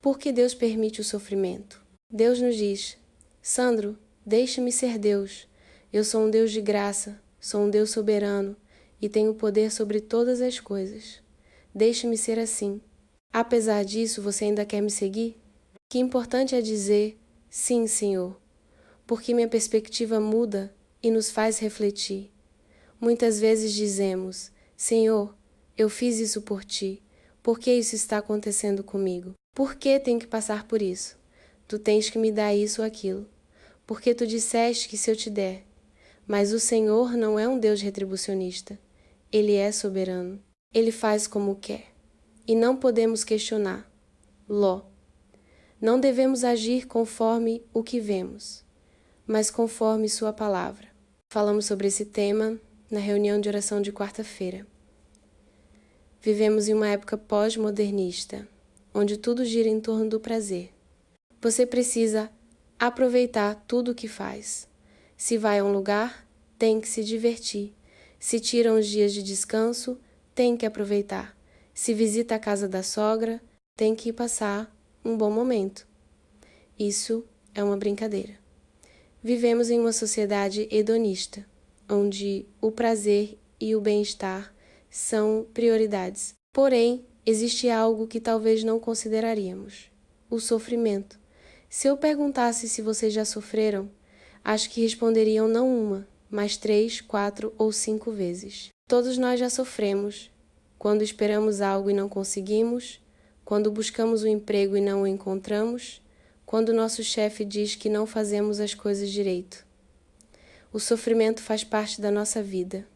Por que Deus permite o sofrimento? Deus nos diz: Sandro, deixe-me ser Deus. Eu sou um Deus de graça, sou um Deus soberano e tenho poder sobre todas as coisas. Deixe-me ser assim. Apesar disso, você ainda quer me seguir? Que importante é dizer: sim, Senhor, porque minha perspectiva muda e nos faz refletir. Muitas vezes dizemos: Senhor, eu fiz isso por ti. Por que isso está acontecendo comigo? Por que tenho que passar por isso? Tu tens que me dar isso ou aquilo. Porque tu disseste que se eu te der. Mas o Senhor não é um Deus retribucionista. Ele é soberano. Ele faz como quer. E não podemos questionar. Ló. Não devemos agir conforme o que vemos, mas conforme sua palavra. Falamos sobre esse tema na reunião de oração de quarta-feira. Vivemos em uma época pós-modernista, onde tudo gira em torno do prazer. Você precisa aproveitar tudo o que faz. Se vai a um lugar, tem que se divertir. Se tira uns dias de descanso, tem que aproveitar. Se visita a casa da sogra, tem que passar um bom momento. Isso é uma brincadeira. Vivemos em uma sociedade hedonista, onde o prazer e o bem-estar são prioridades. Porém, existe algo que talvez não consideraríamos: o sofrimento. Se eu perguntasse se vocês já sofreram, acho que responderiam não uma, mas 3, 4 ou 5 vezes. Todos nós já sofremos. Quando esperamos algo e não conseguimos, quando buscamos um emprego e não o encontramos, quando nosso chefe diz que não fazemos as coisas direito. O sofrimento faz parte da nossa vida.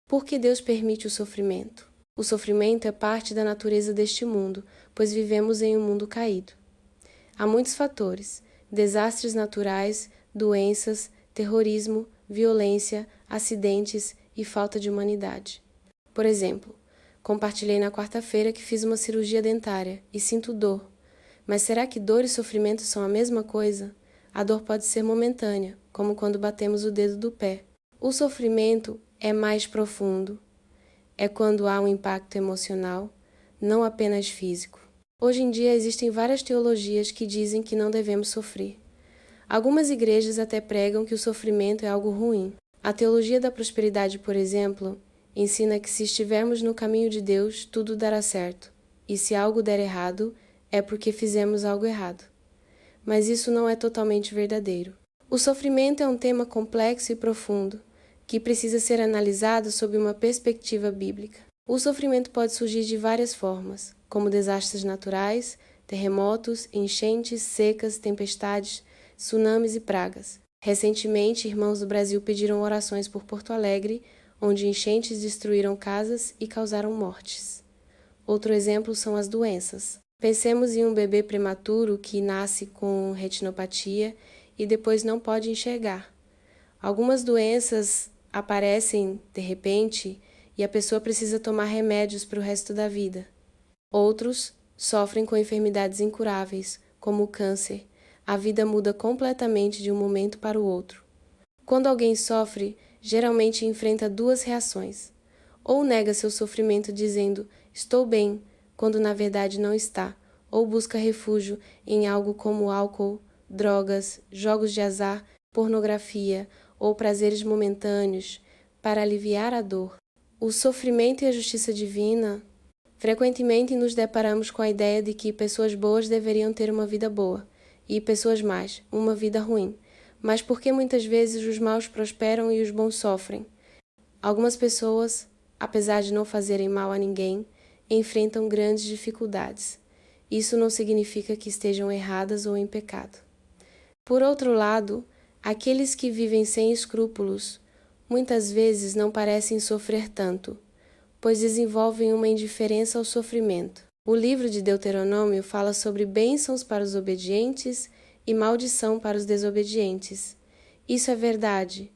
Por que Deus permite o sofrimento? O sofrimento é parte da natureza deste mundo, pois vivemos em um mundo caído. Há muitos fatores: desastres naturais, doenças, terrorismo, violência, acidentes e falta de humanidade. Por exemplo, compartilhei na quarta-feira que fiz uma cirurgia dentária e sinto dor. Mas será que dor e sofrimento são a mesma coisa? A dor pode ser momentânea, como quando batemos o dedo do pé. O sofrimento é mais profundo. É quando há um impacto emocional, não apenas físico. Hoje em dia existem várias teologias que dizem que não devemos sofrer. Algumas igrejas até pregam que o sofrimento é algo ruim. A teologia da prosperidade, por exemplo, ensina que se estivermos no caminho de Deus, tudo dará certo. E se algo der errado, é porque fizemos algo errado. Mas isso não é totalmente verdadeiro. O sofrimento é um tema complexo e profundo, que precisa ser analisado sob uma perspectiva bíblica. O sofrimento pode surgir de várias formas, como desastres naturais, terremotos, enchentes, secas, tempestades, tsunamis e pragas. Recentemente, irmãos do Brasil pediram orações por Porto Alegre, onde enchentes destruíram casas e causaram mortes. Outro exemplo são as doenças. Pensemos em um bebê prematuro que nasce com retinopatia e depois não pode enxergar. Algumas doenças aparecem de repente e a pessoa precisa tomar remédios para o resto da vida. Outros sofrem com enfermidades incuráveis, como o câncer. A vida muda completamente de um momento para o outro. Quando alguém sofre, geralmente enfrenta duas reações. Ou nega seu sofrimento dizendo, estou bem, quando na verdade não está, ou busca refúgio em algo como álcool, drogas, jogos de azar, pornografia ou prazeres momentâneos para aliviar a dor. O sofrimento e a justiça divina. Frequentemente nos deparamos com a ideia de que pessoas boas deveriam ter uma vida boa e pessoas más, uma vida ruim. Mas por que muitas vezes os maus prosperam e os bons sofrem? Algumas pessoas, apesar de não fazerem mal a ninguém, enfrentam grandes dificuldades. Isso não significa que estejam erradas ou em pecado. Por outro lado, aqueles que vivem sem escrúpulos muitas vezes não parecem sofrer tanto, pois desenvolvem uma indiferença ao sofrimento. O livro de Deuteronômio fala sobre bênçãos para os obedientes e maldição para os desobedientes. Isso é verdade,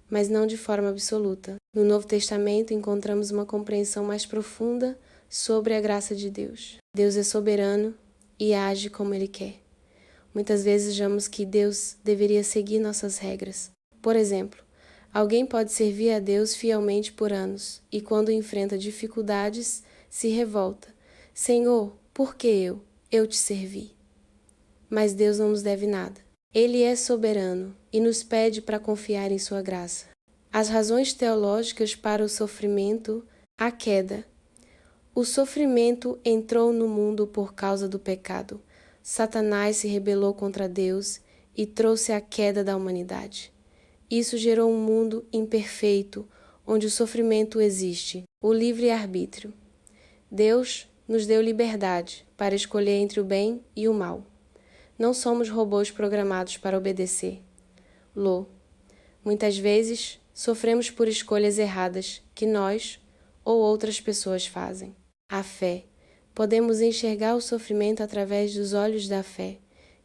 mas não de forma absoluta. No Novo Testamento encontramos uma compreensão mais profunda sobre a graça de Deus. Deus é soberano e age como Ele quer. Muitas vezes achamos que Deus deveria seguir nossas regras. Por exemplo, alguém pode servir a Deus fielmente por anos e quando enfrenta dificuldades, se revolta. Senhor, por que eu? Eu te servi. mas Deus não nos deve nada. Ele é soberano e nos pede para confiar em sua graça. As razões teológicas para o sofrimento, a queda. O sofrimento entrou no mundo por causa do pecado. Satanás se rebelou contra Deus e trouxe a queda da humanidade. Isso gerou um mundo imperfeito, onde o sofrimento existe, o livre-arbítrio. Deus nos deu liberdade para escolher entre o bem e o mal. Não somos robôs programados para obedecer. Muitas vezes sofremos por escolhas erradas que nós ou outras pessoas fazem. A fé. Podemos enxergar o sofrimento através dos olhos da fé.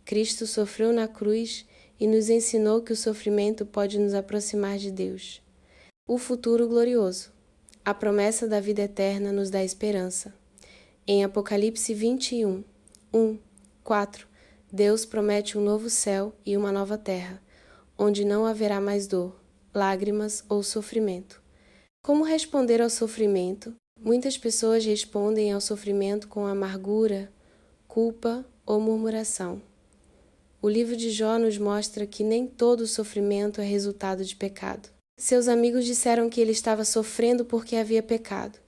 Cristo sofreu na cruz e nos ensinou que o sofrimento pode nos aproximar de Deus. O futuro glorioso. A promessa da vida eterna nos dá esperança. Em Apocalipse 21, 4, Deus promete um novo céu e uma nova terra, onde não haverá mais dor, lágrimas ou sofrimento. Como responder ao sofrimento? Muitas pessoas respondem ao sofrimento com amargura, culpa ou murmuração. O livro de Jó nos mostra que nem todo sofrimento é resultado de pecado. Seus amigos disseram que ele estava sofrendo porque havia pecado,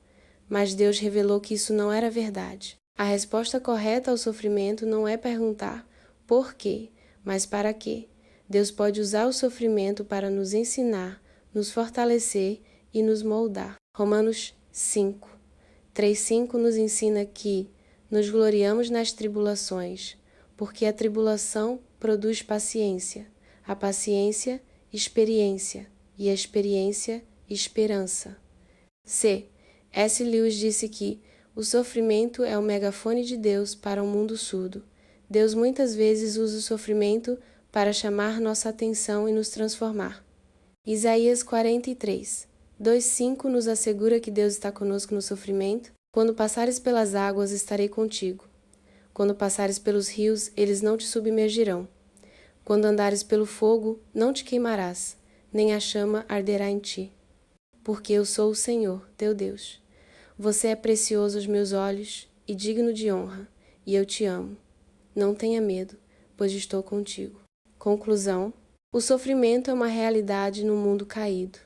mas Deus revelou que isso não era verdade. A resposta correta ao sofrimento não é perguntar por quê, mas para quê. Deus pode usar o sofrimento para nos ensinar, nos fortalecer e nos moldar. Romanos 3:5 nos ensina que nos gloriamos nas tribulações, porque a tribulação produz paciência, a paciência, experiência, e a experiência, esperança. C.S. Lewis disse que o sofrimento é o megafone de Deus para um mundo surdo. Deus muitas vezes usa o sofrimento para chamar nossa atenção e nos transformar. Isaías 43:2-5 nos assegura que Deus está conosco no sofrimento. Quando passares pelas águas, estarei contigo. Quando passares pelos rios, eles não te submergirão. Quando andares pelo fogo, não te queimarás, nem a chama arderá em ti. Porque eu sou o Senhor, teu Deus. Você é precioso aos meus olhos e digno de honra, e eu te amo. Não tenha medo, pois estou contigo. Conclusão: o sofrimento é uma realidade no mundo caído.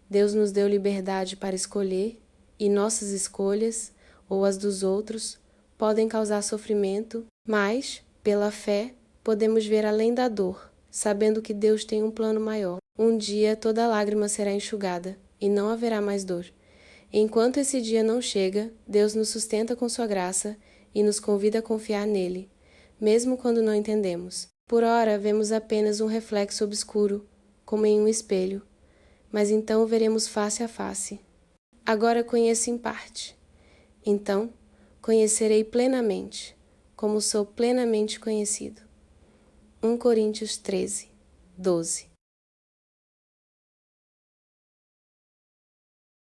Deus nos deu liberdade para escolher, e nossas escolhas, ou as dos outros, podem causar sofrimento, mas, pela fé, podemos ver além da dor, sabendo que Deus tem um plano maior. Um dia toda lágrima será enxugada, e não haverá mais dor. Enquanto esse dia não chega, Deus nos sustenta com sua graça e nos convida a confiar nele, mesmo quando não entendemos. Por ora, vemos apenas um reflexo obscuro, como em um espelho, mas então veremos face a face. Agora conheço em parte. Então, conhecerei plenamente, como sou plenamente conhecido. 1 Coríntios 13:12